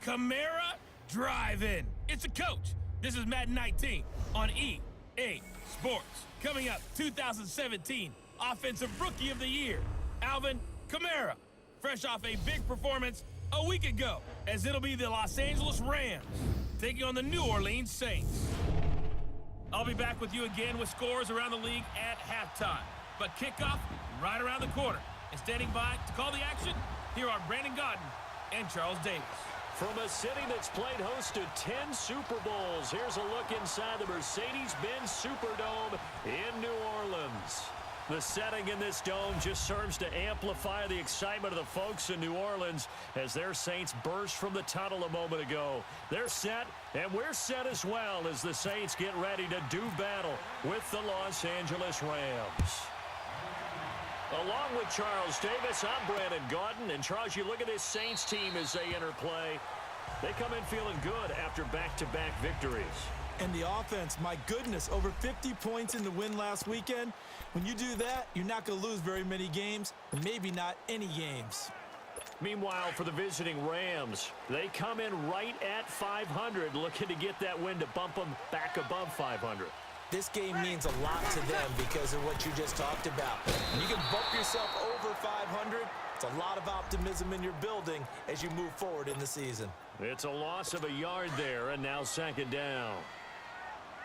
Kamara Drive-In. It's a coach. This is Madden 19 on EA Sports. Coming up, 2017 Offensive Rookie of the Year, Alvin Kamara. Fresh off a big performance a week ago, as it'll be the Los Angeles Rams taking on the New Orleans Saints. I'll be back with you again with scores around the league at halftime. But kickoff right around the corner. And standing by to call the action, here are Brandon Gaudin and Charles Davis. From a city that's played host to 10 Super Bowls, here's a look inside the Mercedes-Benz Superdome in New Orleans. The setting in this dome just serves to amplify the excitement of the folks in New Orleans as their Saints burst from the tunnel a moment ago. They're set, and we're set as well as the Saints get ready to do battle with the Los Angeles Rams. Along with Charles Davis, I'm Brandon Gaudin. And Charles, you look at this Saints team as they enter play. They come in feeling good after back-to-back victories. And the offense, my goodness, over 50 points in the win last weekend. When you do that, you're not going to lose very many games, maybe not any games. Meanwhile, for the visiting Rams, they come in right at 500, looking to get that win to bump them back above 500. This game means a lot to them because of what you just talked about. When you can bump yourself over 500, it's a lot of optimism in your building as you move forward in the season. It's a loss of a yard there, and now second down.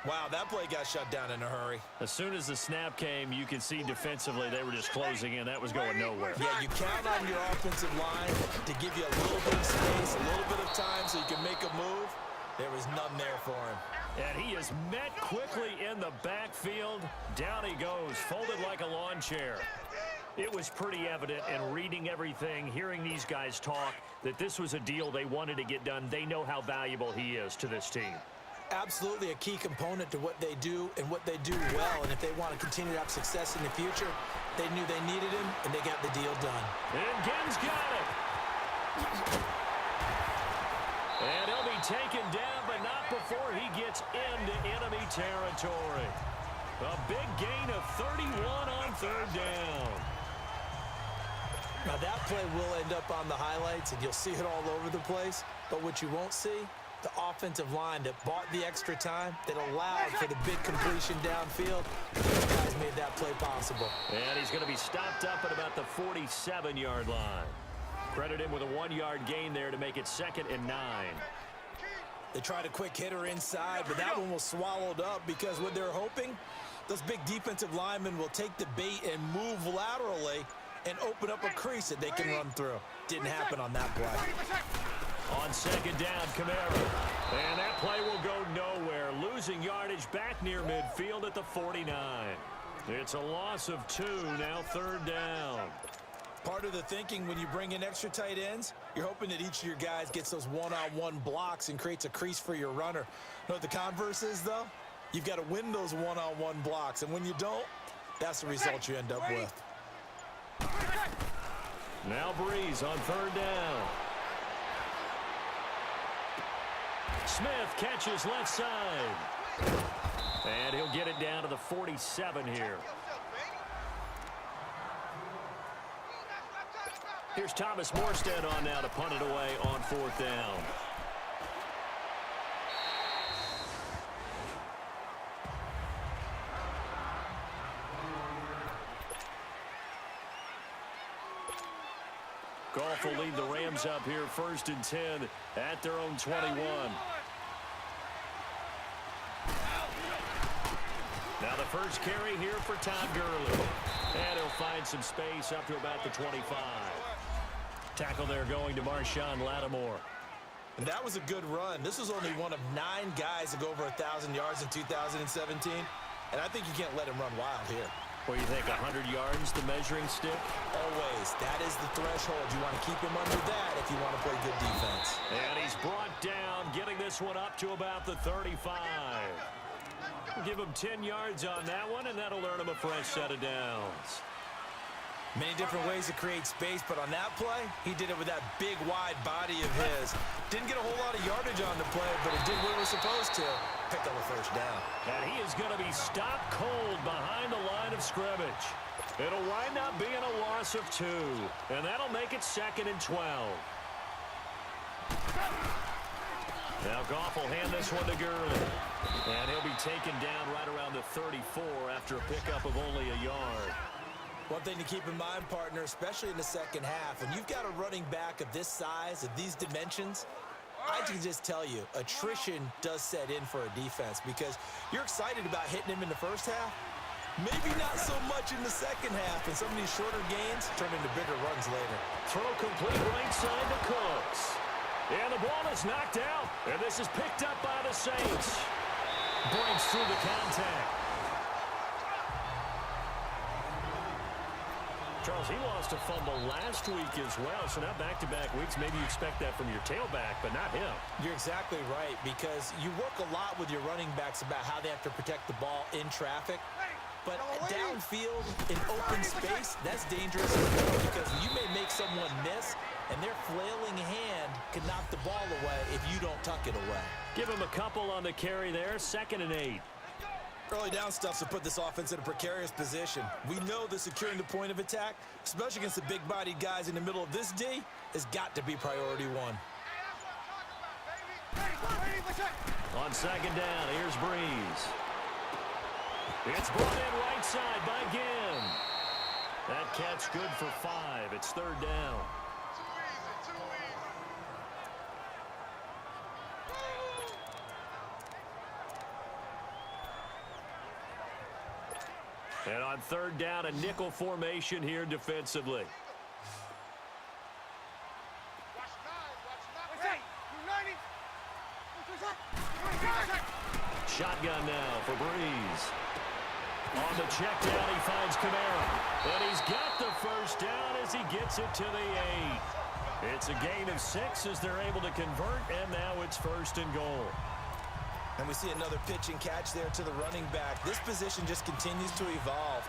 Wow, that play got shut down in a hurry. As soon as the snap came, you could see defensively they were just closing in. That was going nowhere. Yeah, you count on your offensive line to give you a little bit of space, a little bit of time so you can make a move. There was none there for him. And he is met quickly in the backfield. Down he goes, folded like a lawn chair. It was pretty evident in reading everything, hearing these guys talk, that this was a deal they wanted to get done. They know how valuable he is to this team. Absolutely a key component to what they do and what they do well. And if they want to continue to have success in the future, they knew they needed him, and they got the deal done. And Gibbs got it. And he'll be taken down, but not before he gets into enemy territory. A big gain of 31 on third down. Now that play will end up on the highlights, and you'll see it all over the place. But what you won't see, the offensive line that bought the extra time, that allowed for the big completion downfield. Those guys made that play possible. And he's going to be stopped up at about the 47-yard line. Credit him with a 1-yard gain there to make it 2nd and 9. They tried a quick hitter inside, but that one was swallowed up because what they're hoping, those big defensive linemen will take the bait and move laterally and open up a crease that they can run through. Didn't happen on that play. On second down, Kamara. And that play will go nowhere. Losing yardage back near midfield at the 49. It's a loss of 2, now third down. Part of the thinking when you bring in extra tight ends, you're hoping that each of your guys gets those one-on-one blocks and creates a crease for your runner. You know what the converse is, though? You've got to win those one-on-one blocks, and when you don't, that's the result you end up with. Now Breeze on third down. Smith catches left side. And he'll get it down to the 47 here. Here's Thomas Morstead on now to punt it away on fourth down. Goff will lead the Rams up here 1st and 10 at their own 21. Now the first carry here for Todd Gurley. And he'll find some space up to about the 25. Tackle there going to Marshawn Lattimore. And that was a good run. This was only one of 9 guys to go over 1,000 yards in 2017. And I think you can't let him run wild here. What do you think, 100 yards, the measuring stick? Always. That is the threshold. You want to keep him under that if you want to play good defense. And he's brought down, getting this one up to about the 35. Give him 10 yards on that one, and that'll earn him a fresh set of downs. Many different ways to create space, but on that play, he did it with that big, wide body of his. Didn't get a whole lot of yardage on the play, but it did what it was supposed to. Picked up a first down. And he is going to be stopped cold behind the line of scrimmage. It'll wind up being a loss of 2, and that'll make it 2nd and 12. Now Goff will hand this one to Gurley. And he'll be taken down right around the 34 after a pickup of only a yard. One thing to keep in mind, partner, especially in the second half, when you've got a running back of this size, of these dimensions, I can just tell you, attrition does set in for a defense because you're excited about hitting him in the first half. Maybe not so much in the second half, and some of these shorter gains turn into bigger runs later. Throw complete right side to Cooks. And the ball is knocked out, and this is picked up by the Saints. Breaks through the contact. Charles, he lost a fumble last week as well, so now back-to-back weeks, maybe you expect that from your tailback, but not him. You're exactly right, because you work a lot with your running backs about how they have to protect the ball in traffic, but downfield in open space, that's dangerous as well, because you may make someone miss, and their flailing hand can knock the ball away if you don't tuck it away. Give him a couple on the carry there, 2nd and 8. Early down stuff to put this offense in a precarious position. We know that securing the point of attack, especially against the big-bodied guys in the middle of this D, has got to be priority one. On 2nd down, here's Breeze. It's brought in right side by Ginn. That catch good for 5. It's 3rd down. And on 3rd down, a nickel formation here defensively. Shotgun now for Breeze. On the check down, he finds Kamara. And he's got the first down as he gets it to the 8. It's a gain of 6 as they're able to convert, and now it's 1st and goal. And we see another pitch and catch there to the running back. This position just continues to evolve.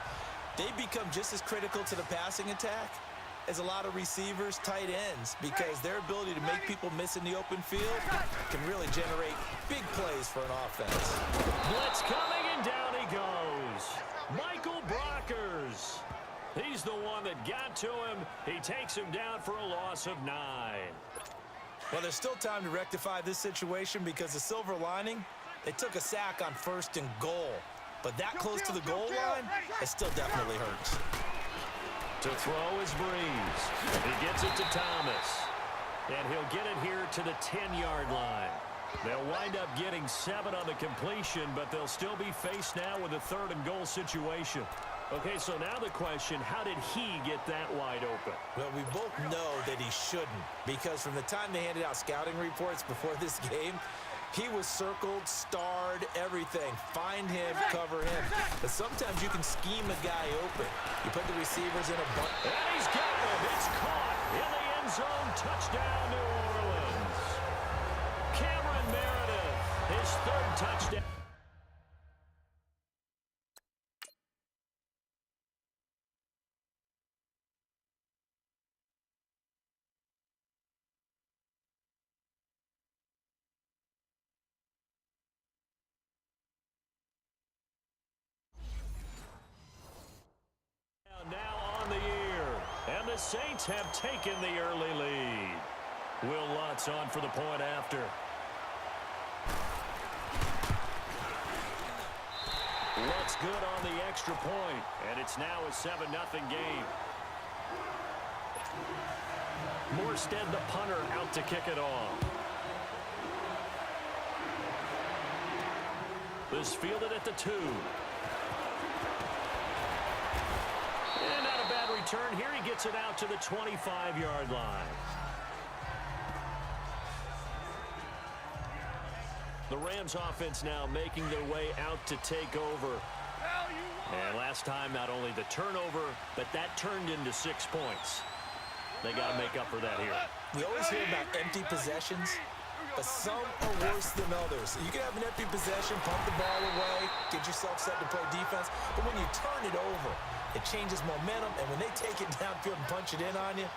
They become just as critical to the passing attack as a lot of receivers, tight ends, because their ability to make people miss in the open field can really generate big plays for an offense. Blitz coming, and down he goes. Michael Brockers. He's the one that got to him. He takes him down for a loss of 9. Well, there's still time to rectify this situation because the silver lining, they took a sack on 1st and goal. But that close to the goal line, it still definitely hurts. To throw is Breeze. He gets it to Thomas. And he'll get it here to the 10-yard line. They'll wind up getting 7 on the completion, but they'll still be faced now with a 3rd and goal situation. Okay, so now the question, how did he get that wide open? Well, we both know that he shouldn't, because from the time they handed out scouting reports before this game, he was circled, starred, everything. Find him, cover him. But sometimes you can scheme a guy open. You put the receivers in a bunch. And he's got him. It's caught in the end zone. Touchdown, New Orleans. Cameron Meredith, his 3rd touchdown. The Saints have taken the early lead. Will Lutz on for the point after. Lutz good on the extra point, and it's now a 7-0 game. Morstead, the punter, out to kick it off. This fielded at the 2. Return here, he gets it out to the 25-yard line. The Rams offense now making their way out to take over. And last time, not only the turnover, but that turned into 6 points. They got to make up for that here. We always hear about empty possessions, but some are worse than others. You can have an empty possession, pump the ball away, get yourself set to play defense, but when you turn it over, it changes momentum, and when they take it downfield and punch it in on you,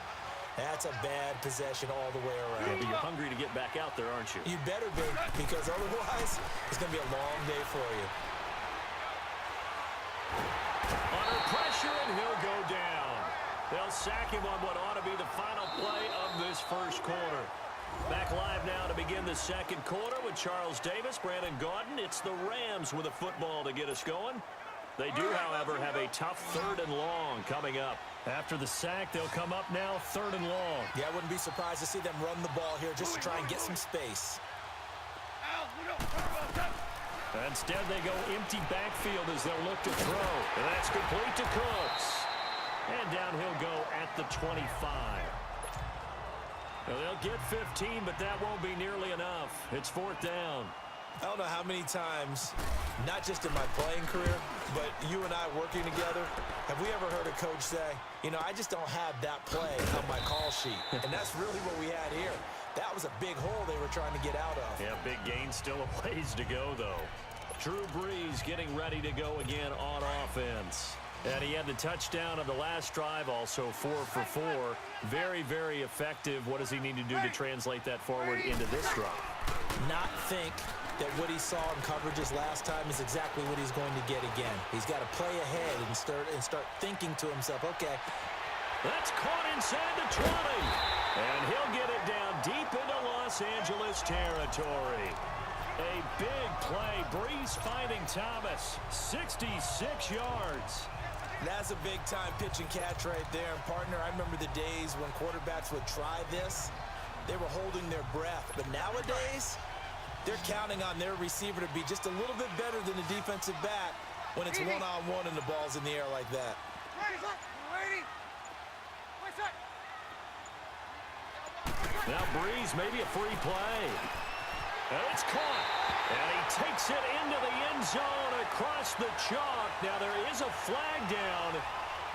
that's a bad possession all the way around. Yeah, but you're hungry to get back out there, aren't you? You better be, because otherwise, it's going to be a long day for you. Under pressure, and he'll go down. They'll sack him on what ought to be the final play of this first quarter. Back live now to begin the second quarter with Charles Davis, Brandon Gaudin. It's the Rams with a football to get us going. They do, however, have a tough 3rd and long coming up. After the sack, they'll come up now 3rd and long. Yeah, I wouldn't be surprised to see them run the ball here just to try and get some space. Instead, they go empty backfield as they'll look to throw. And that's complete to Cooks. And down he'll go at the 25. Now, they'll get 15, but that won't be nearly enough. It's 4th down. I don't know how many times, not just in my playing career, but you and I working together, have we ever heard a coach say, you know, I just don't have that play on my call sheet. And that's really what we had here. That was a big hole they were trying to get out of. Yeah, big gain, still a ways to go, though. Drew Brees getting ready to go again on offense. And he had the touchdown on the last drive, also 4 for 4. Very, very effective. What does he need to do to translate that forward into this drive? Not think that what he saw in coverages last time is exactly what he's going to get again. He's got to play ahead and start thinking to himself, okay. That's caught inside the 20. And he'll get it down deep into Los Angeles territory. A big play. Brees finding Thomas. 66 yards. That's a big-time pitch and catch right there. And, partner, I remember the days when quarterbacks would try this. They were holding their breath. But nowadays, they're counting on their receiver to be just a little bit better than the defensive back when it's one-on-one and the ball's in the air like that. Now Brees, maybe a free play. And it's caught. And he takes it into the end zone across the chalk. Now there is a flag down,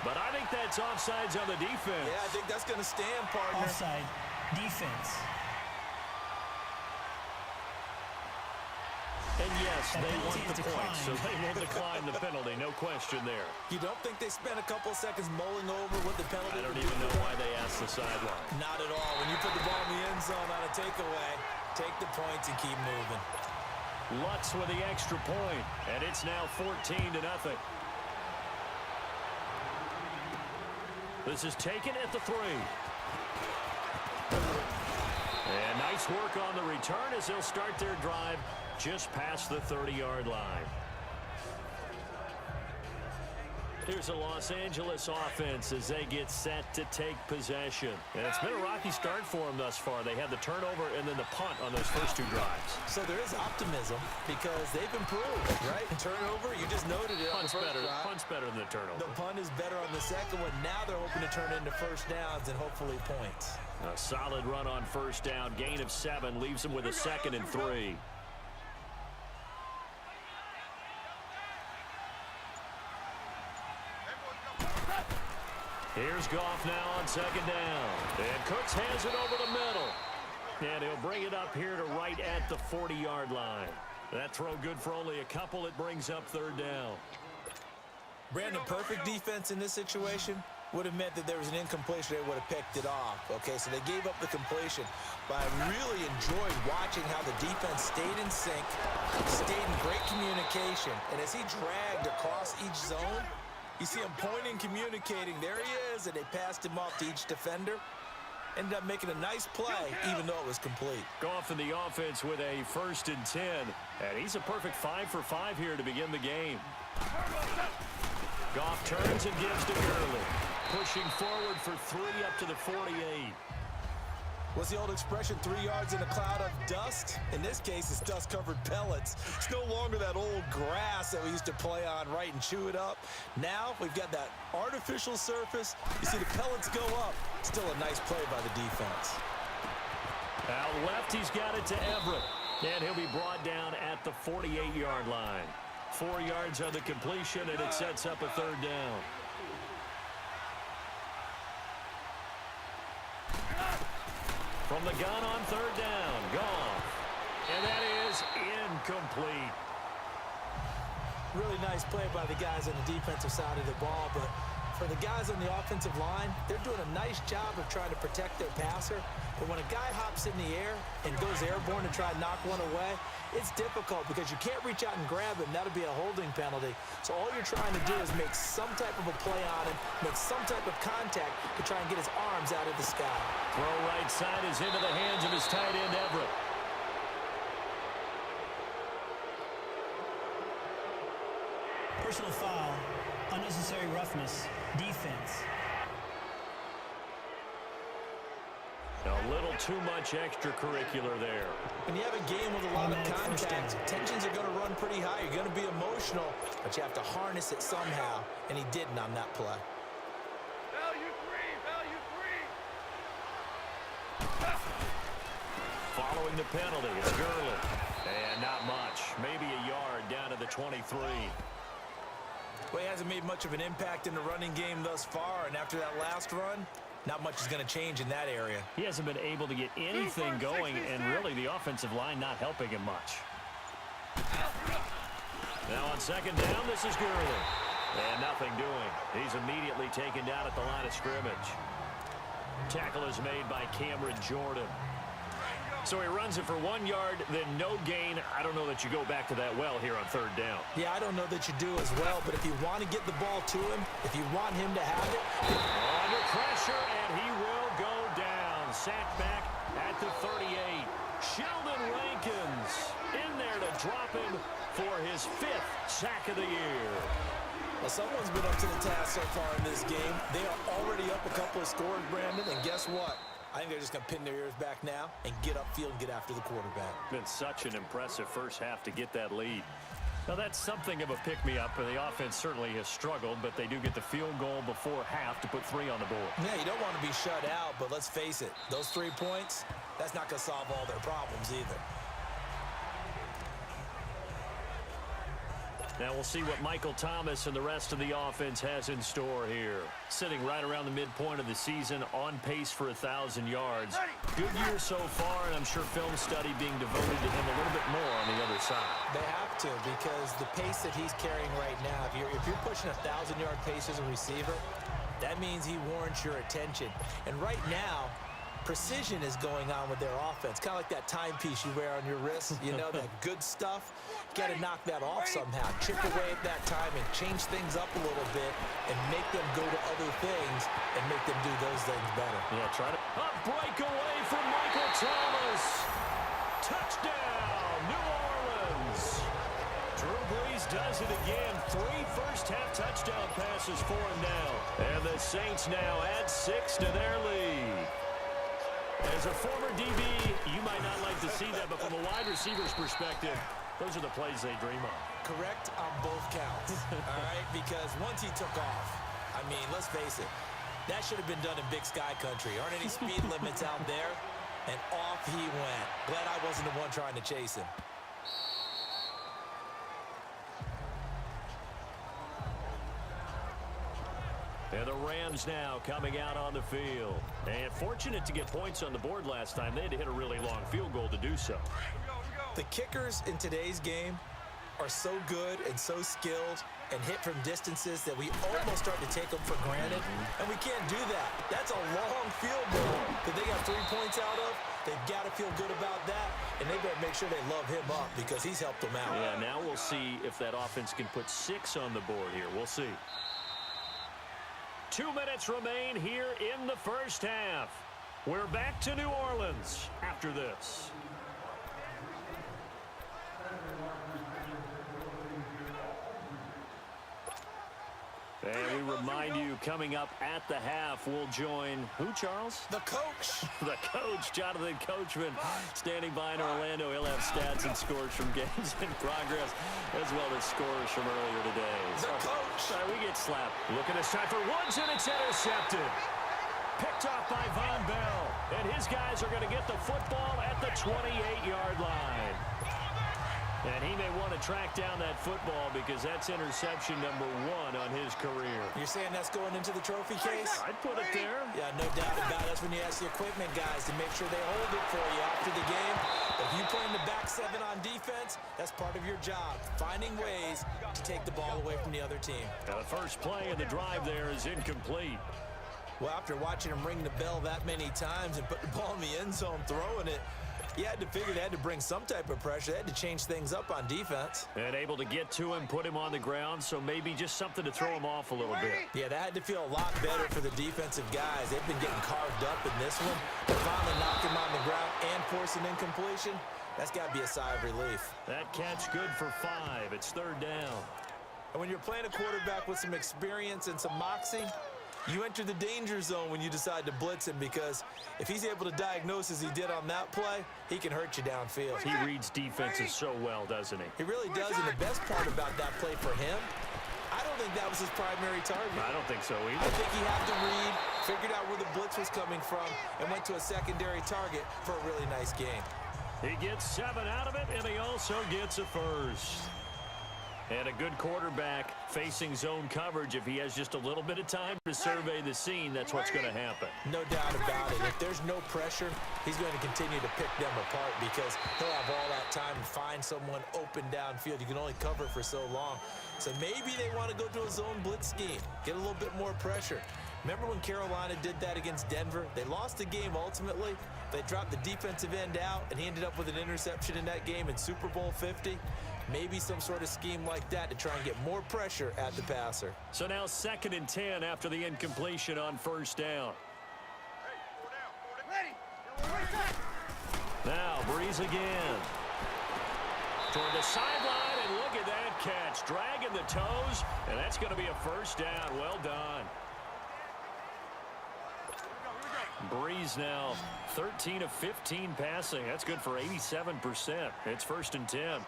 but I think that's offsides on the defense. Yeah, I think that's going to stand, partner. Offside. Defense. And yes, they want the point, so they will decline the penalty. No question there. You don't think they spent a couple of seconds mulling over what the penalty I don't even know why they asked the sideline. Not at all. When you put the ball in the end zone on a takeaway, take the points and keep moving. Lutz with the extra point, and it's now 14-0. This is taken at the 3. And nice work on the return as they'll start their drive just past the 30-yard line. Here's a Los Angeles offense as they get set to take possession. And it's been a rocky start for them thus far. They had the turnover and then the punt on those first 2 drives. So there is optimism because they've improved, right? Turnover, you just noted it on the first drive. Punt's better than the turnover. The punt is better on the second one. Now they're hoping to turn into first downs and hopefully points. A solid run on first down. Gain of 7 leaves them with a 2nd and 3. Here's Goff now on 2nd down. And Cooks has it over the middle. And he'll bring it up here to right at the 40-yard line. That throw good for only a couple. It brings up 3rd down. Brandon, perfect defense in this situation would have meant that there was an incompletion. They would have picked it off. Okay, so they gave up the completion. But I really enjoyed watching how the defense stayed in sync, stayed in great communication. And as he dragged across each zone, you see him pointing, communicating. There he is, and they passed him off to each defender. Ended up making a nice play, even though it was complete. Goff in the offense with a 1st and 10. And he's a perfect 5 for 5 here to begin the game. Goff turns and gives to Gurley. Pushing forward for 3 up to the 48. What's the old expression, 3 yards in a cloud of dust? In this case, it's dust-covered pellets. It's no longer that old grass that we used to play on, right, and chew it up. Now we've got that artificial surface. You see the pellets go up. Still a nice play by the defense. Out left, he's got it to Everett. And he'll be brought down at the 48-yard line. 4 yards on the completion, and it sets up a 3rd down. From the gun on 3rd down, Goff. And that is incomplete. Really nice play by the guys on the defensive side of the ball, but For the guys on the offensive line, they're doing a nice job of trying to protect their passer. But when a guy hops in the air and goes airborne to try and knock one away, it's difficult because you can't reach out and grab him. That'll be a holding penalty. So all you're trying to do is make some type of a play on him, make some type of contact to try and get his arms out of the sky. Throw right side is into the hands of his tight end, Everett. Personal foul, unnecessary roughness, defense. A little too much extracurricular there. When you have a game with a lot of contact, tensions are going to run pretty high. You're going to be emotional, but you have to harness it somehow, and he didn't on that play. Value three. Following the penalty is Gurley. And not much. Maybe a yard down to the 23. Well, he hasn't made much of an impact in the running game thus far, and after that last run, not much is going to change in that area. He hasn't been able to get anything going, and really the offensive line not helping him much. Now on second down, this is Gurley. And nothing doing. He's immediately taken down at the line of scrimmage. Tackle is made by Cameron Jordan. So he runs it for 1 yard, then no gain. I don't know that you go back to that well here on third down. Yeah, I don't know that you do as well, but if you want to get the ball to him, if you want him to have it. Under pressure, and he will go down. Sacked back at the 38. Sheldon Rankins in there to drop him for his 5th sack of the year. Well, someone's been up to the task so far in this game. They are already up a couple of scores, Brandon, and guess what? I think they're just going to pin their ears back now and get upfield and get after the quarterback. Been such an impressive first half to get that lead. Now, that's something of a pick-me-up, and the offense certainly has struggled, but they do get the field goal before half to put 3 on the board. Yeah, you don't want to be shut out, but let's face it, those 3 points, that's not going to solve all their problems either. Now we'll see what Michael Thomas and the rest of the offense has in store here. Sitting right around the midpoint of the season, on pace for 1,000 yards. Good year so far, and I'm sure film study being devoted to him a little bit more on the other side. They have to, because the pace that he's carrying right now, if you're pushing a 1,000-yard pace as a receiver, that means he warrants your attention. And right now, precision is going on with their offense. Kind of like that timepiece you wear on your wrist, you know, that good stuff. You got to knock that off somehow. Chip away at that time and change things up a little bit and make them go to other things and make them do those things better. Yeah, try to... A breakaway from Michael Thomas. Touchdown, New Orleans. Drew Brees does it again. 3 first-half touchdown passes for him now. And the Saints now add 6 to their lead. As a former DB, you might not like to see that, but from a wide receiver's perspective, those are the plays they dream of. Correct on both counts, all right? Because once he took off, I mean, let's face it, that should have been done in Big Sky Country. Aren't any speed limits out there? And off he went. Glad I wasn't the one trying to chase him. And the Rams now coming out on the field. And fortunate to get points on the board last time. They had to hit a really long field goal to do so. The kickers in today's game are so good and so skilled and hit from distances that we almost start to take them for granted. And we can't do that. That's a long field goal that they got 3 points out of. They've got to feel good about that, and they better make sure they love him up because he's helped them out. Yeah, now we'll see if that offense can put 6 on the board here. We'll see. 2 minutes remain here in the first half. We're back to New Orleans after this. And we remind you, coming up at the half, we'll join who, Charles? The coach. The coach, Jonathan Coachman, standing by in Orlando. He'll have stats and scores from games in progress, as well as scores from earlier today. The coach. Sorry, we get slapped. Look at this time for Woods, and it's intercepted. Picked off by Von Bell. And his guys are going to get the football at the 28-yard line. And he may want to track down that football because that's interception number 1 on his career. You're saying that's going into the trophy case? I'd put it there. Yeah, no doubt about it. That's when you ask the equipment guys to make sure they hold it for you after the game. If you play in the back 7 on defense, that's part of your job, finding ways to take the ball away from the other team. Now the first play of the drive there is incomplete. Well, after watching him ring the bell that many times and put the ball in the end zone throwing it, you had to figure they had to bring some type of pressure. They had to change things up on defense. And able to get to him, put him on the ground, so maybe just something to throw him off a little bit. Yeah, that had to feel a lot better for the defensive guys. They've been getting carved up in this one. To finally knock him on the ground and force an incompletion, that's got to be a sigh of relief. That catch good for 5. It's 3rd down. And when you're playing a quarterback with some experience and some moxie, you enter the danger zone when you decide to blitz him, because if he's able to diagnose as he did on that play, he can hurt you downfield. He reads defenses so well, doesn't he? He really does, and the best part about that play for him, I don't think that was his primary target. I don't think so either. I think he had to read, figured out where the blitz was coming from, and went to a secondary target for a really nice game. He gets 7 out of it, and he also gets a first. And a good quarterback facing zone coverage, if he has just a little bit of time to survey the scene, that's what's going to happen. No doubt about it. If there's no pressure, he's going to continue to pick them apart because he'll have all that time to find someone open downfield. You can only cover for so long. So maybe they want to go to a zone blitz scheme, get a little bit more pressure. Remember when Carolina did that against Denver? They lost the game ultimately. They dropped the defensive end out, and he ended up with an interception in that game in Super Bowl 50. Maybe some sort of scheme like that to try and get more pressure at the passer. So now 2nd and 10 after the incompletion on 1st down. Now Breeze again. Toward the sideline, and look at that catch. Dragging the toes, and that's going to be a 1st down. Well done. Breeze now 13 of 15 passing. That's good for 87%. It's 1st and 10.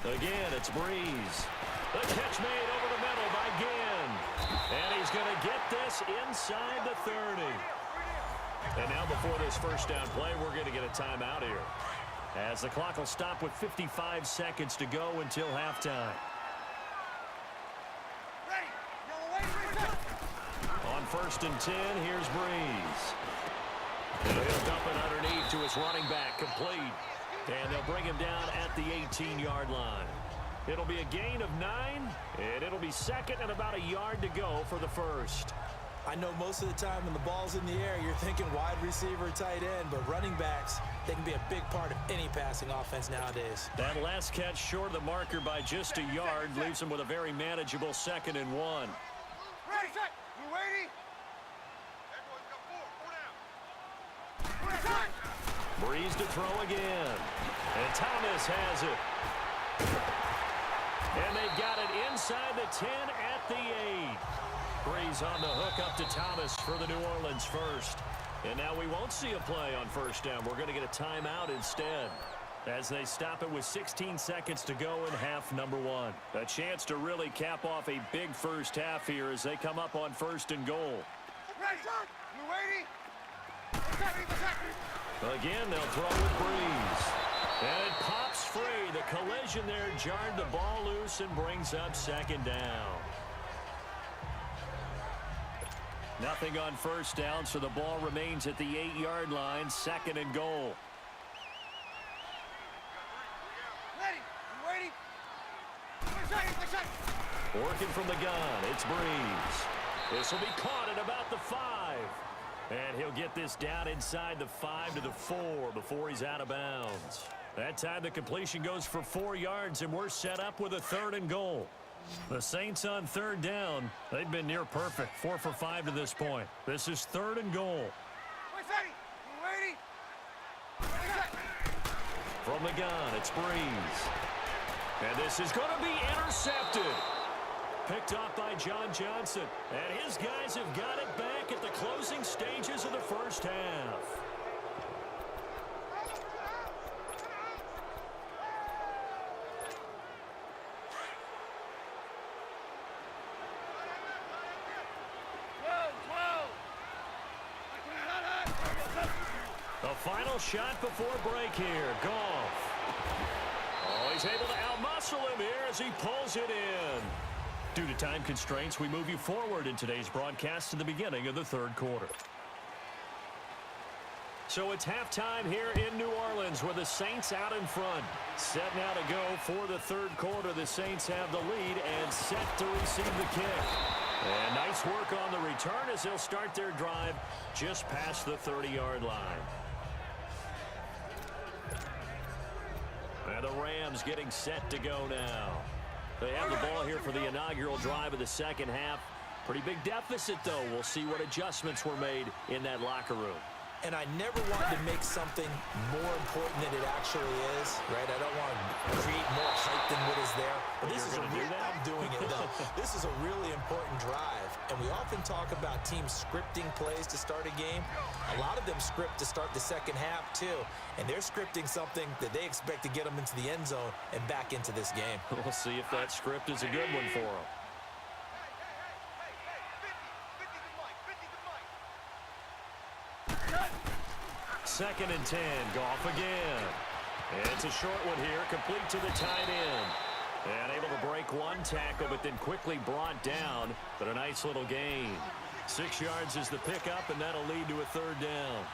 Again, it's Breeze. The catch made over the middle by Ginn. And he's going to get this inside the 30. And now before this 1st down play, we're going to get a timeout here, as the clock will stop with 55 seconds to go until halftime. On 1st and 10, here's Breeze. And he'll dump it underneath to his running back, complete. And they'll bring him down at the 18-yard line. It'll be a gain of 9, and it'll be 2nd and about a yard to go for the 1st. I know most of the time when the ball's in the air, you're thinking wide receiver, tight end, but running backs, they can be a big part of any passing offense nowadays. That last catch short of the marker by just a yard leaves him with a very manageable 2nd and 1. Ready, set, you ready? Everyone's got 4 down. Breeze to throw again. And Thomas has it. And they've got it inside the 10 at the 8. Breeze on the hook up to Thomas for the New Orleans 1st. And now we won't see a play on 1st down. We're going to get a timeout instead, as they stop it with 16 seconds to go in half number 1. A chance to really cap off a big 1st half here as they come up on 1st and goal. Ready, set, you ready? Again, they'll throw with Breeze. And it pops free. The collision there jarred the ball loose and brings up 2nd down. Nothing on 1st down, so the ball remains at the 8-yard line, 2nd and goal. Ready, you ready? Working from the gun, it's Breeze. This will be caught at about the 5. And he'll get this down inside the 5 to the 4 before he's out of bounds. That time the completion goes for 4 yards, and we're set up with a 3rd and goal. The Saints on 3rd down, they've been near perfect, 4 for 5 to this point. This is 3rd and goal. From the gun, it's Breeze. And this is going to be intercepted. Picked up by John Johnson. And his guys have got it back at the closing stages of the 1st half. A Final shot before break here. Goff. Oh, he's able to outmuscle him here as he pulls it in. Due to time constraints, we move you forward in today's broadcast to the beginning of the third quarter. So it's halftime here in New Orleans with the Saints out in front. Set now to go for the third quarter. The Saints have the lead and set to receive the kick. And nice work on the return as they'll start their drive just past the 30-yard line. And the Rams getting set to go now. They have the ball here for the inaugural drive of the second half. Pretty big deficit, though. We'll see what adjustments were made in that locker room. And I never wanted to make something more important than it actually is, right? I don't want to create more hype than what is there. But this is I'm doing it, though. This is a really important drive. And we often talk about teams scripting plays to start a game. A lot of them script to start the second half, too. And they're scripting something that they expect to get them into the end zone and back into this game. We'll see if that script is a good one for them. Second and 10, Goff again. It's a short one here, complete to the tight end. And able to break one tackle, but then quickly brought down, but a nice little gain. 6 yards is the pickup, and that'll lead to a third down.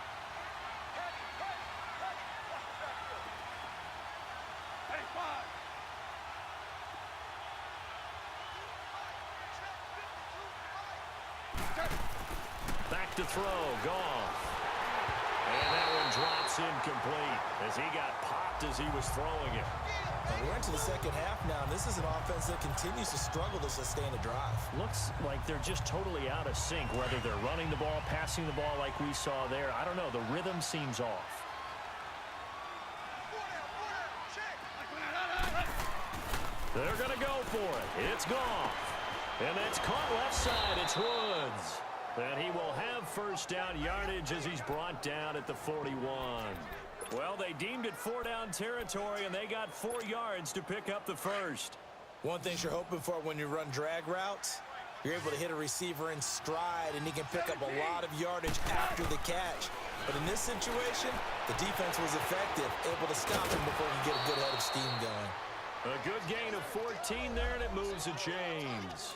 Back to throw, Goff. And that one drops incomplete as he got popped as he was throwing it. And we're into the second half now, and this is an offense that continues to struggle to sustain a drive. Looks like they're just totally out of sync, whether they're running the ball, passing the ball like we saw there. I don't know. The rhythm seems off. They're going to go for it. It's Goff. And that's caught left side. It's Woods. And he will have first down yardage as he's brought down at the 41. Well, they deemed it 4-down territory, and they got 4 yards to pick up the first. One thing you're hoping for when you run drag routes, you're able to hit a receiver in stride, and he can pick up a lot of yardage after the catch. But in this situation, the defense was effective, able to stop him before he get a good head of steam going. A good gain of 14 there, and it moves the chains.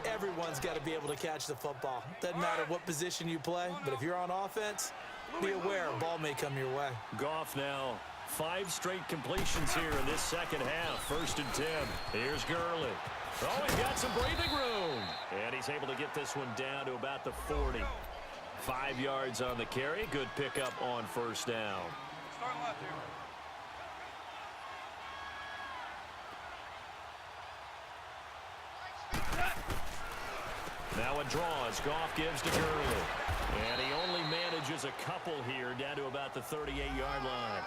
Everyone's got to be able to catch the football. Doesn't matter what position you play, but if you're on offense, be aware a ball may come your way. Goff now 5 straight completions here in this second half. 1st and 10. Here's Gurley. Oh, he's got some breathing room. And he's able to get this one down to about the 40. 5 yards on the carry. Good pickup on first down. Start left here. Now a draw as Goff gives to Gurley. And he only manages a couple here down to about the 38-yard line.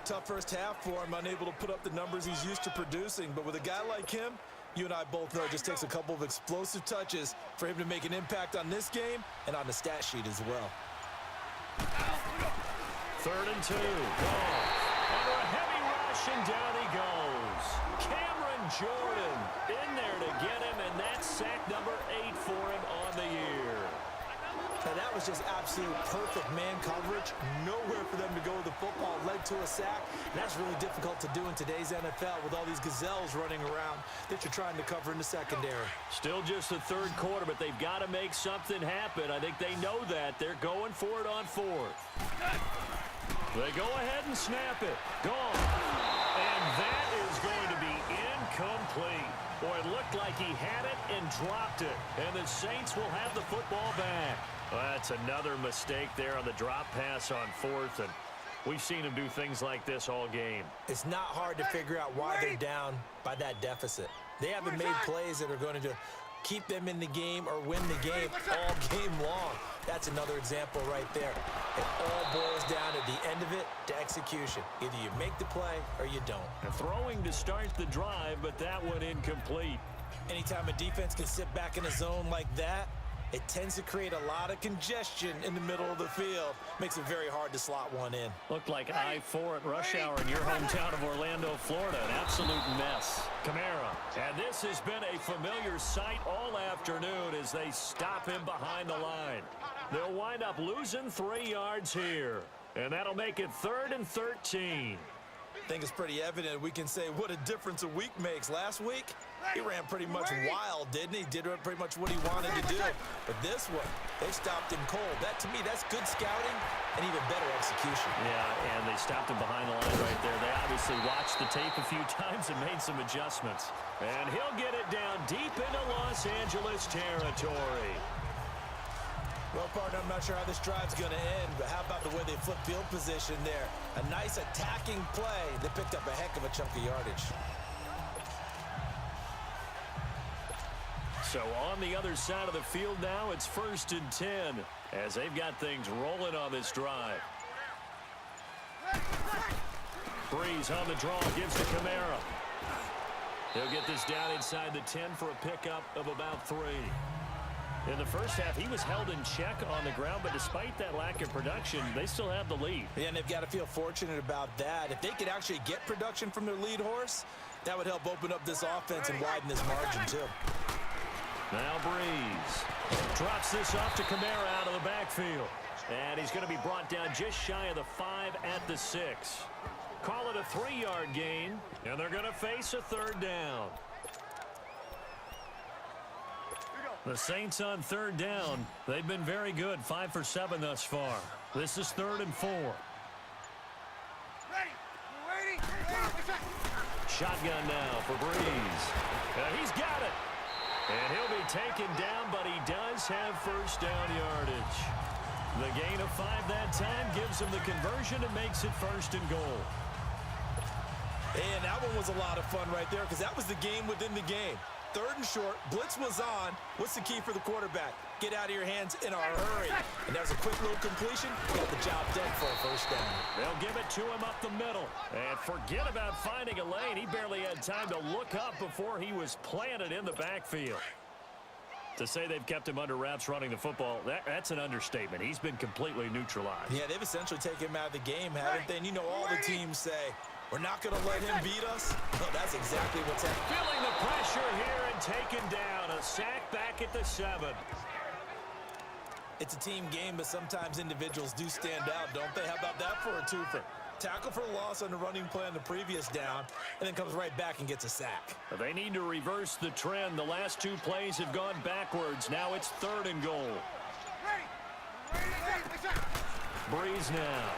Tough first half for him, unable to put up the numbers he's used to producing. But with a guy like him, you and I both know it just takes a couple of explosive touches for him to make an impact on this game and on the stat sheet as well. 3rd and 2. Goff under a heavy rush, and down he goes. Cameron Jordan in there to get him, and that's sack number 8 for him on the year. And that was just absolute perfect man coverage. Nowhere for them to go with the football. Led to a sack. And that's really difficult to do in today's NFL with all these gazelles running around that you're trying to cover in the secondary. Still just the third quarter, but they've got to make something happen. I think they know that. They're going for it on 4th. They go ahead and snap it. Gone. And that is going to be incomplete. Boy, it looked like he had it and dropped it. And the Saints will have the football back. Well, that's another mistake there on the drop pass on 4th. And we've seen him do things like this all game. It's not hard to figure out why they're down by that deficit. They haven't made plays that are going to keep them in the game or win the game all game long. That's another example right there. It all boils down at the end of it to execution. Either you make the play or you don't. And throwing to start the drive, but that one incomplete. Anytime a defense can sit back in a zone like that, it tends to create a lot of congestion in the middle of the field. Makes it very hard to slot one in. Looked like I-4 at rush hour in your hometown of Orlando, Florida. An absolute mess. Kamara. And this has been a familiar sight all afternoon as they stop him behind the line. They'll wind up losing 3 yards here. And that'll make it 3rd and 13. I think it's pretty evident we can say what a difference a week makes. Last week, he ran pretty much wild, didn't he? Did pretty much what he wanted to do. But this one, they stopped him cold. That, to me, that's good scouting and even better execution. Yeah, and they stopped him behind the line right there. They obviously watched the tape a few times and made some adjustments. And he'll get it down deep into Los Angeles territory. Well, partner, I'm not sure how this drive's going to end, but how about the way they flip field position there? A nice attacking play. They picked up a heck of a chunk of yardage. So on the other side of the field now, it's 1st and 10 as they've got things rolling on this drive. Breeze on the draw, gives to Kamara. He'll get this down inside the 10 for a pickup of about 3. In the first half, he was held in check on the ground, but despite that lack of production, they still have the lead. Yeah, and they've got to feel fortunate about that. If they could actually get production from their lead horse, that would help open up this offense and widen this margin, too. Now Breeze drops this off to Kamara out of the backfield. And he's going to be brought down just shy of the 5 at the 6. Call it a 3-yard gain, and they're going to face a 3rd down. The Saints on 3rd down. They've been very good, 5 for 7 thus far. This is 3rd and 4. Ready. Shotgun now for Breeze. He's got it. And he'll be taken down, but he does have 1st down yardage. The gain of 5 that time gives him the conversion and makes it 1st and goal. And that one was a lot of fun right there because that was the game within the game. 3rd and short, blitz was on. What's the key for the quarterback? Get out of your hands in a hurry. And that was a quick little completion. Got the job done for a 1st down. They'll give it to him up the middle. And forget about finding a lane. He barely had time to look up before he was planted in the backfield. To say they've kept him under wraps running the football, that's an understatement. He's been completely neutralized. Yeah, they've essentially taken him out of the game, haven't they? And you know all the teams say, we're not going to let him beat us. Well, that's exactly what's happening. Feeling the pressure here and taken down. A sack back at the 7. It's a team game, but sometimes individuals do stand out, don't they? How about that for a twofer? Tackle for loss on the running play on the previous down, and then comes right back and gets a sack. They need to reverse the trend. The last 2 plays have gone backwards. Now it's 3rd and goal. Breeze now.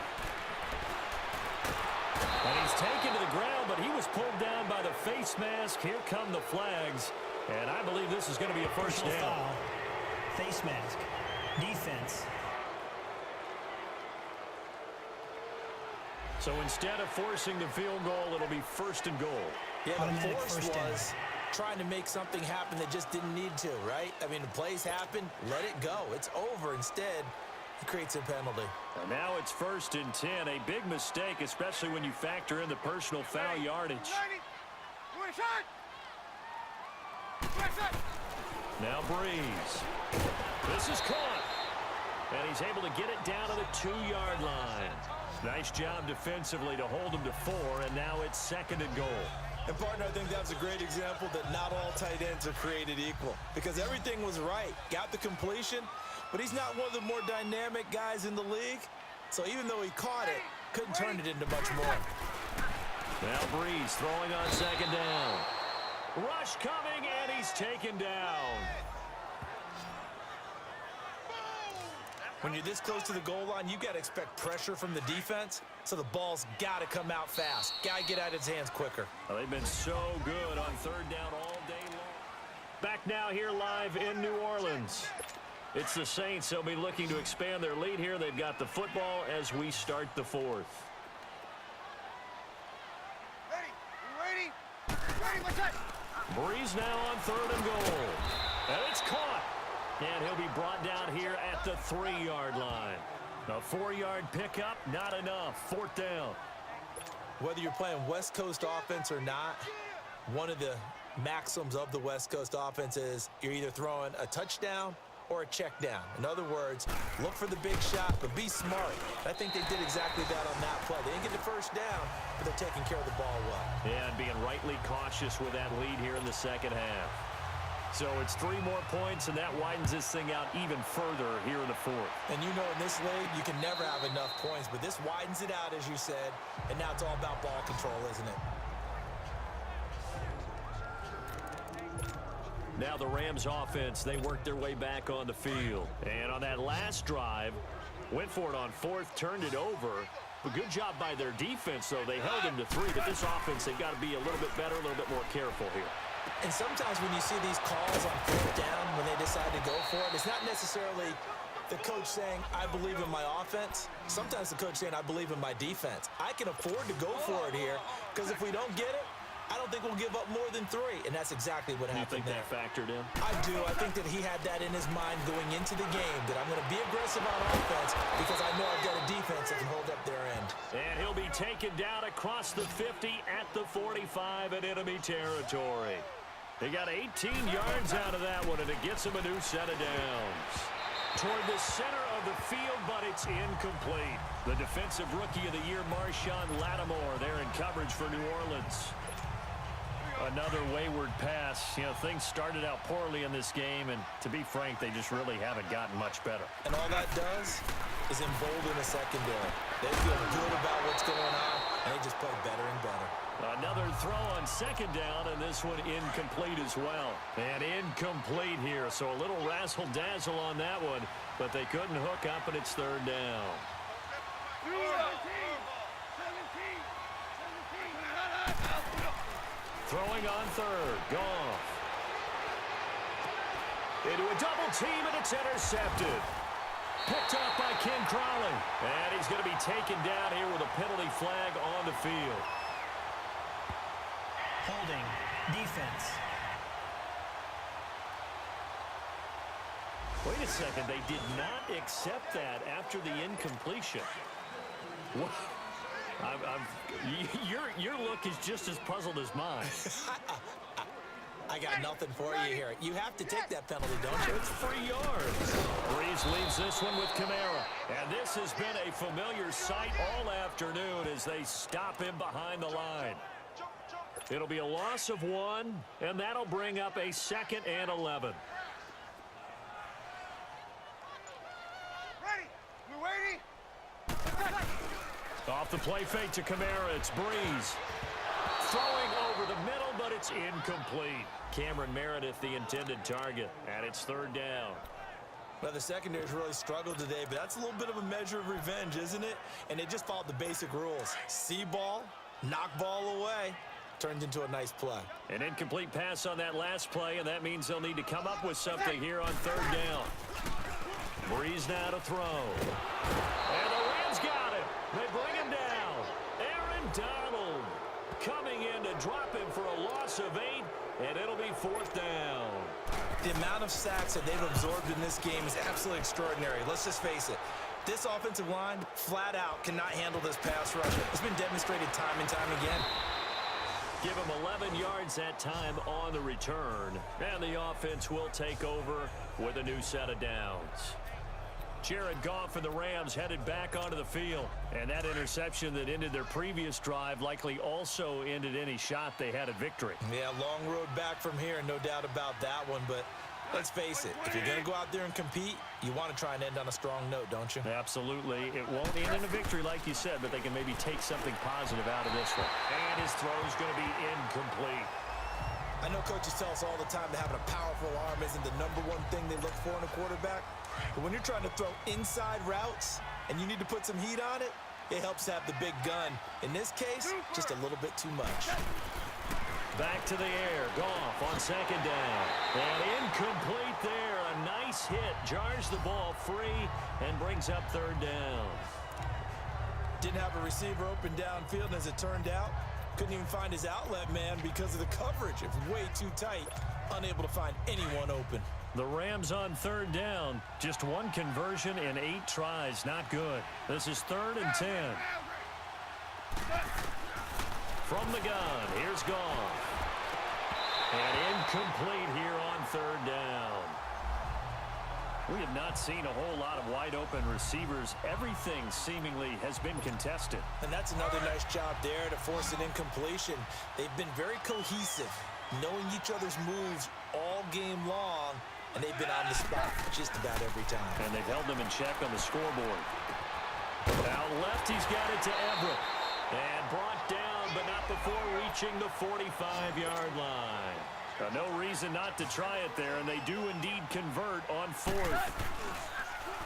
And he's taken to the ground, but he was pulled down by the face mask. Here come the flags. And I believe this is going to be a 1st down. Foul. Face mask. Defense. So instead of forcing the field goal, it'll be 1st and goal. Yeah, the Automatic force 1st down. was trying to make something happen that just didn't need to, right? I mean, the plays happen, let it go. It's over. Instead, he creates a penalty. And now it's 1st and 10. A big mistake, especially when you factor in the personal foul yardage. Now Breeze. This is caught. And he's able to get it down to the 2-yard line. Nice job defensively to hold him to 4, and now it's 2nd and goal. And, partner, I think that was a great example that not all tight ends are created equal because everything was right. Got the completion, but he's not one of the more dynamic guys in the league. So even though he caught it, couldn't turn it into much more. Now Breeze throwing on 2nd down. Rush coming, and he's taken down. When you're this close to the goal line, you got to expect pressure from the defense, so the ball's got to come out fast. Got to get out of his hands quicker. Well, they've been so good on 3rd down all day long. Back now here live in New Orleans. It's the Saints. They'll be looking to expand their lead here. They've got the football as we start the 4th. Ready. Breeze now on 3rd and goal. And it's caught. And he'll be brought down here at the 3-yard line. A 4-yard pickup, not enough. 4th down. Whether you're playing West Coast offense or not, one of the maxims of the West Coast offense is you're either throwing a touchdown or a check down. In other words, look for the big shot, but be smart. I think they did exactly that on that play. They didn't get the 1st down, but they're taking care of the ball well. Yeah, and being rightly cautious with that lead here in the 2nd half. So it's 3 more points, and that widens this thing out even further here in the fourth. And you know in this league, you can never have enough points, but this widens it out, as you said, and now it's all about ball control, isn't it? Now the Rams offense, they work their way back on the field. And on that last drive, went for it on 4th, turned it over. A good job by their defense, though. They held them to 3, but this offense, they've got to be a little bit better, a little bit more careful here. And sometimes when you see these calls on 4th down, when they decide to go for it, it's not necessarily the coach saying, I believe in my offense. Sometimes the coach saying, I believe in my defense. I can afford to go for it here, because if we don't get it, I don't think we'll give up more than 3, and that's exactly what happened there. You think that factored in? I do. I think that he had that in his mind going into the game, that I'm going to be aggressive on offense because I know I've got a defense that can hold up their end. And he'll be taken down across the 50 at the 45 in enemy territory. They got 18 yards out of that one, and it gets him a new set of downs. Toward the center of the field, but it's incomplete. The defensive rookie of the year, Marshawn Lattimore, there in coverage for New Orleans. Another wayward pass. You know, things started out poorly in this game, and to be frank, they just really haven't gotten much better. And all that does is embolden the secondary. They feel good about what's going on, and they just play better and better. Another throw on 2nd down, and this one incomplete as well. And incomplete here, so a little razzle-dazzle on that one, but they couldn't hook up, and it's 3rd down. Throwing on 3rd, Goff. Into a double team, and it's intercepted. Picked up by Ken Crawley. And he's going to be taken down here with a penalty flag on the field. Holding. Defense. Wait a second. They did not accept that after the incompletion. What? Your look is just as puzzled as mine. I got nothing for you here. You have to take that penalty, don't you? It's 3 yards. Breeze leaves this one with Kamara. And this has been a familiar sight all afternoon as they stop him behind the line. It'll be a loss of 1, and that'll bring up a 2nd and 11. Ready. We're waiting. Off the play fake to Kamara, it's Breeze. Throwing over the middle, but it's incomplete. Cameron Meredith, the intended target, and it's 3rd down. Well, the secondary's really struggled today, but that's a little bit of a measure of revenge, isn't it? And they just followed the basic rules. See ball, knock ball away. Turns into a nice play. An incomplete pass on that last play, and that means they'll need to come up with something here on 3rd down. Breeze now to throw. And the Rams got him. They bring him down. Aaron Donald coming in to drop him for a loss of 8, and it'll be 4th down. The amount of sacks that they've absorbed in this game is absolutely extraordinary. Let's just face it. This offensive line, flat out, cannot handle this pass rush. It's been demonstrated time and time again. Give him 11 yards that time on the return. And the offense will take over with a new set of downs. Jared Goff and the Rams headed back onto the field. And that interception that ended their previous drive likely also ended any shot they had at victory. Yeah, long road back from here, no doubt about that one. But let's face it, if you're going to go out there and compete, you want to try and end on a strong note, don't you? Absolutely. It won't end in a victory like you said, but they can maybe take something positive out of this one. And his throw is going to be incomplete. I know coaches tell us all the time that having a powerful arm isn't the #1 thing they look for in a quarterback. But when you're trying to throw inside routes and you need to put some heat on it, it helps to have the big gun. In this case, just a little bit too much. Back to the air. Goff on 2nd down. And incomplete there. A nice hit. Jars the ball free and brings up 3rd down. Didn't have a receiver open downfield, and as it turned out, couldn't even find his outlet man because of the coverage. It was way too tight. Unable to find anyone open. The Rams on 3rd down. Just 1 conversion in 8 tries. Not good. This is 3rd and 10. From the gun, here's Goff. And incomplete here on 3rd down. We have not seen a whole lot of wide-open receivers. Everything seemingly has been contested. And that's another nice job there to force an incompletion. They've been very cohesive, knowing each other's moves all game long, and they've been on the spot just about every time. And they've held them in check on the scoreboard. Out left, he's got it to Everett. And brought down, but not before reaching the 45-yard line. No reason not to try it there, and they do indeed convert on fourth.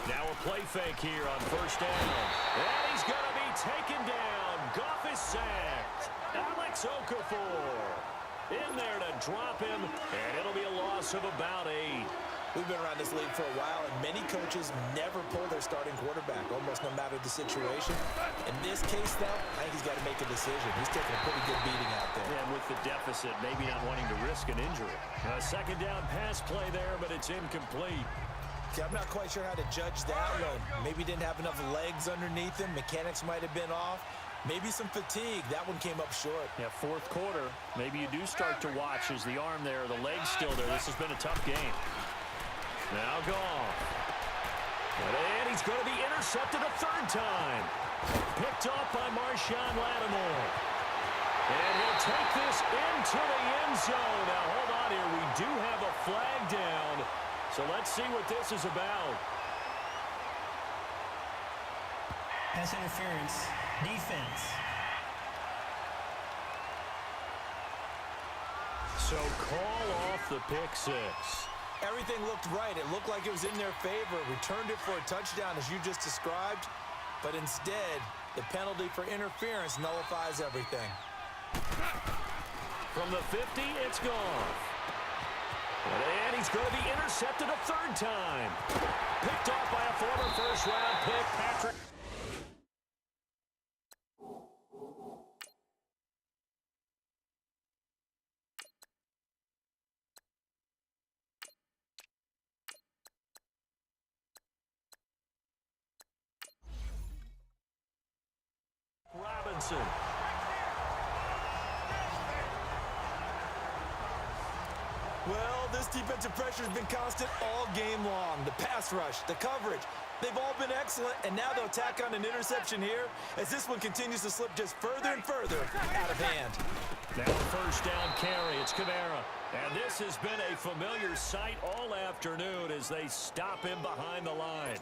Now a play fake here on first down. And he's going to be taken down. Goff is sacked. Alex Okafor in there to drop him, and it'll be a loss of about 8. We've been around this league for a while, and many coaches never pull their starting quarterback, almost no matter the situation. In this case, though, I think he's got to make a decision. He's taking a pretty good beating out there. And with the deficit, maybe not wanting to risk an injury. A second down pass play there, but it's incomplete. See, I'm not quite sure how to judge that one. Maybe didn't have enough legs underneath him. Mechanics might have been off. Maybe some fatigue. That one came up short. Yeah, fourth quarter, maybe you do start to watch as the arm there, the leg's still there. This has been a tough game. Now Goff. And he's going to be intercepted a third time. Picked off by Marshawn Lattimore. And he'll take this into the end zone. Now, hold on here. We do have a flag down. So let's see what this is about. Pass interference. Defense. So call off the pick six. Everything looked right. It looked like it was in their favor. Returned it for a touchdown, as you just described. But instead, the penalty for interference nullifies everything. From the 50, it's gone. And he's going to be intercepted a third time. Picked off by a former first-round pick, Patrick. Robinson. Well, this defensive pressure has been constant all game long. The pass rush, the coverage, they've all been excellent, and now they'll tack on an interception here as this one continues to slip just further and further out of hand. Now a first down carry. It's Kamara. And this has been a familiar sight all afternoon as they stop him behind the line.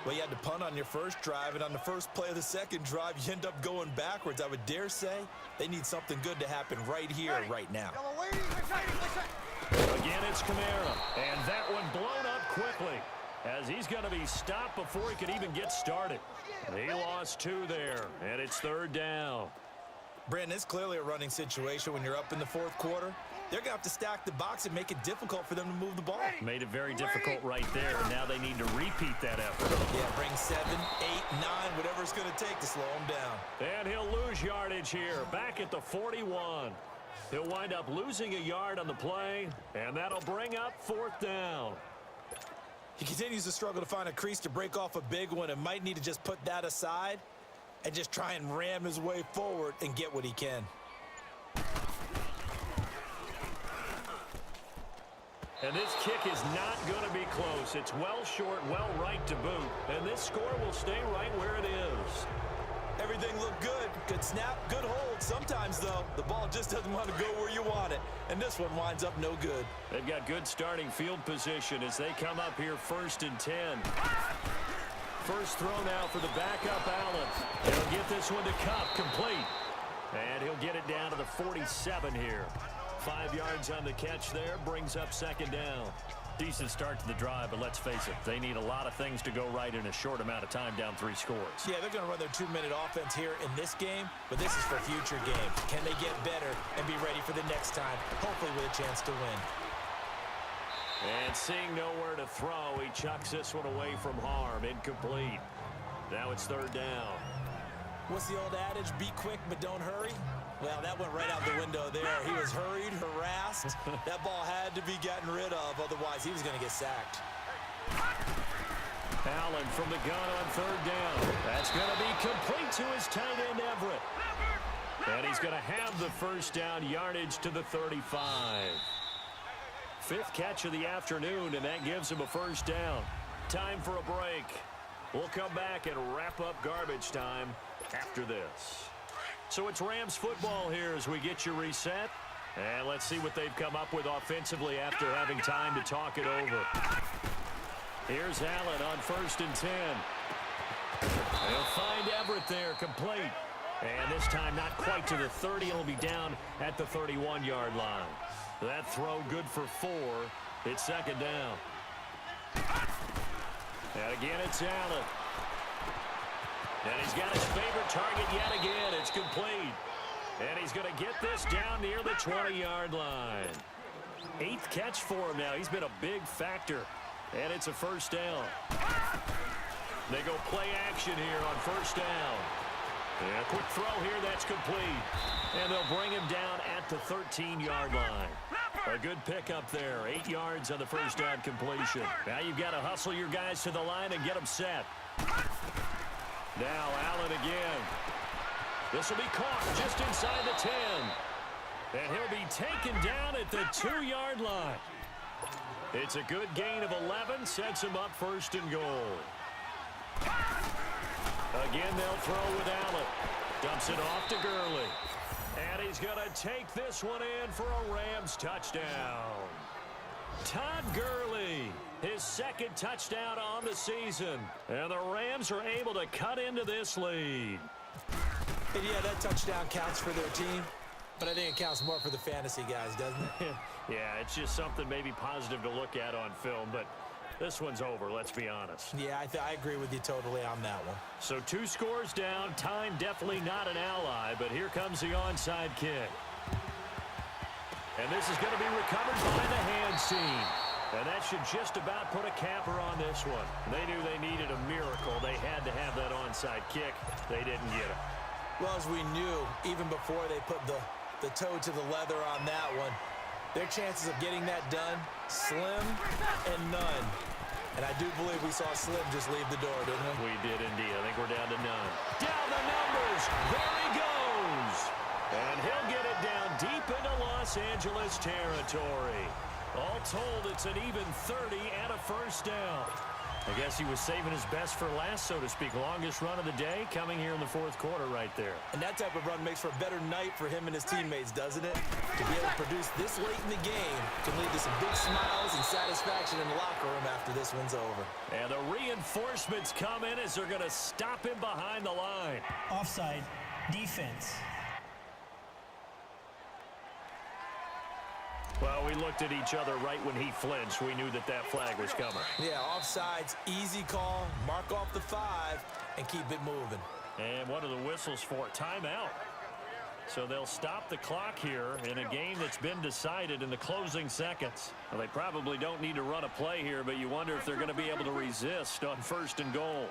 Well, you had to punt on your first drive, and on the first play of the second drive, you end up going backwards. I would dare say they need something good to happen right here, right now. Again, it's Kamara. And that one blown up quickly as he's going to be stopped before he could even get started. He lost 2 there, and it's third down. Brandon, it's clearly a running situation when you're up in the fourth quarter. They're going to have to stack the box and make it difficult for them to move the ball. Made it very difficult right there. Now they need to repeat that effort. Yeah, bring 7, 8, 9, whatever it's going to take to slow them down. And he'll lose yardage here, back at the 41. He'll wind up losing a yard on the play, and that'll bring up fourth down. He continues to struggle to find a crease to break off a big one and might need to just put that aside and just try and ram his way forward and get what he can. And this kick is not going to be close. It's well short, well right to boot. And this score will stay right where it is. Everything looked good. Good snap, good hold. Sometimes, though, the ball just doesn't want to go where you want it. And this one winds up no good. They've got good starting field position as they come up here 1st and 10. First throw now for the backup Allen. He'll get this one to Kupp, complete. And he'll get it down to the 47 here. 5 yards on the catch there, brings up second down. Decent start to the drive, but let's face it, they need a lot of things to go right in a short amount of time, down 3 scores. Yeah, they're going to run their 2-minute offense here in this game, but this is for future games. Can they get better and be ready for the next time, hopefully with a chance to win? And seeing nowhere to throw, he chucks this one away from harm, incomplete. Now it's third down. What's the old adage, be quick but don't hurry? Well, that went right out the window there. He was hurried, harassed. That ball had to be gotten rid of, otherwise he was going to get sacked. Allen from the gun on third down. That's going to be complete to his tight end, Everett. And he's going to have the first down, yardage to the 35. 5th catch of the afternoon, and that gives him a first down. Time for a break. We'll come back and wrap up garbage time after this. So it's Rams football here as we get you reset. And let's see what they've come up with offensively after having time to talk it over. Here's Allen on 1st and 10. They'll find Everett there, complete. And this time not quite to the 30. It'll be down at the 31-yard line. That throw good for 4. It's 2nd down. And again, it's Allen. And he's got his favorite target yet again. It's complete. And he's going to get this down near the 20-yard line. 8th catch for him now. He's been a big factor. And it's a 1st down. They go play action here on 1st down. And a quick throw here, that's complete. And they'll bring him down at the 13-yard line. A good pickup there. 8 yards on the 1st down completion. Now you've got to hustle your guys to the line and get them set. Now Allen again. This will be caught just inside the 10. And he'll be taken down at the 2-yard line. It's a good gain of 11. Sets him up 1st and goal. Again, they'll throw with Allen. Dumps it off to Gurley. And he's going to take this one in for a Rams touchdown. Todd Gurley, his 2nd touchdown on the season. And the Rams are able to cut into this lead. And yeah, that touchdown counts for their team, but I think it counts more for the fantasy guys, doesn't it? Yeah, it's just something maybe positive to look at on film, but this one's over, let's be honest. Yeah, I agree with you totally on that one. So 2 scores down, time definitely not an ally, but here comes the onside kick. And this is going to be recovered by the hands team. And that should just about put a capper on this one. They knew they needed a miracle. They had to have that onside kick. They didn't get it. Well, as we knew, even before they put the toe to the leather on that one, their chances of getting that done, slim and none. And I do believe we saw Slim just leave the door, didn't we? We did indeed. I think we're down to none. Down the numbers. There he goes. And he'll get it down deep into Los Angeles territory. All told, it's an even 30 and a 1st down. I guess he was saving his best for last, so to speak. Longest run of the day coming here in the 4th quarter right there. And that type of run makes for a better night for him and his teammates, doesn't it? To be able to produce this late in the game can lead to some big smiles and satisfaction in the locker room after this one's over. And the reinforcements come in as they're going to stop him behind the line. Offside, defense. Well, we looked at each other right when he flinched. We knew that that flag was coming. Yeah, offsides, easy call, mark off the 5, and keep it moving. And what are the whistles for? Timeout. So they'll stop the clock here in a game that's been decided in the closing seconds. Well, they probably don't need to run a play here, but you wonder if they're going to be able to resist on 1st and goal.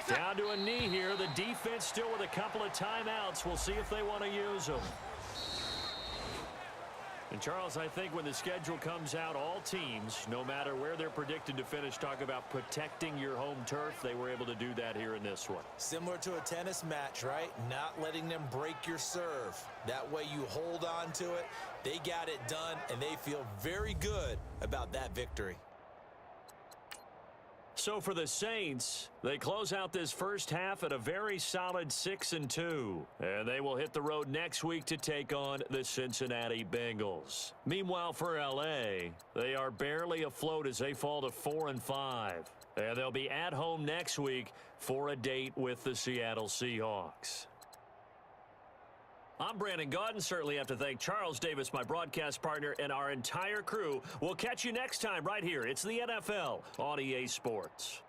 Down to a knee here. The defense still with a couple of timeouts. We'll see if they want to use them. And, Charles, I think when the schedule comes out, all teams, no matter where they're predicted to finish, talk about protecting your home turf. They were able to do that here in this one. Similar to a tennis match, right? Not letting them break your serve. That way you hold on to it. They got it done, and they feel very good about that victory. So for the Saints, they close out this first half at a very solid 6-2. And they will hit the road next week to take on the Cincinnati Bengals. Meanwhile, for L.A., they are barely afloat as they fall to 4-5. And they'll be at home next week for a date with the Seattle Seahawks. I'm Brandon Gaudin. Certainly have to thank Charles Davis, my broadcast partner, and our entire crew. We'll catch you next time right here. It's the NFL on EA Sports.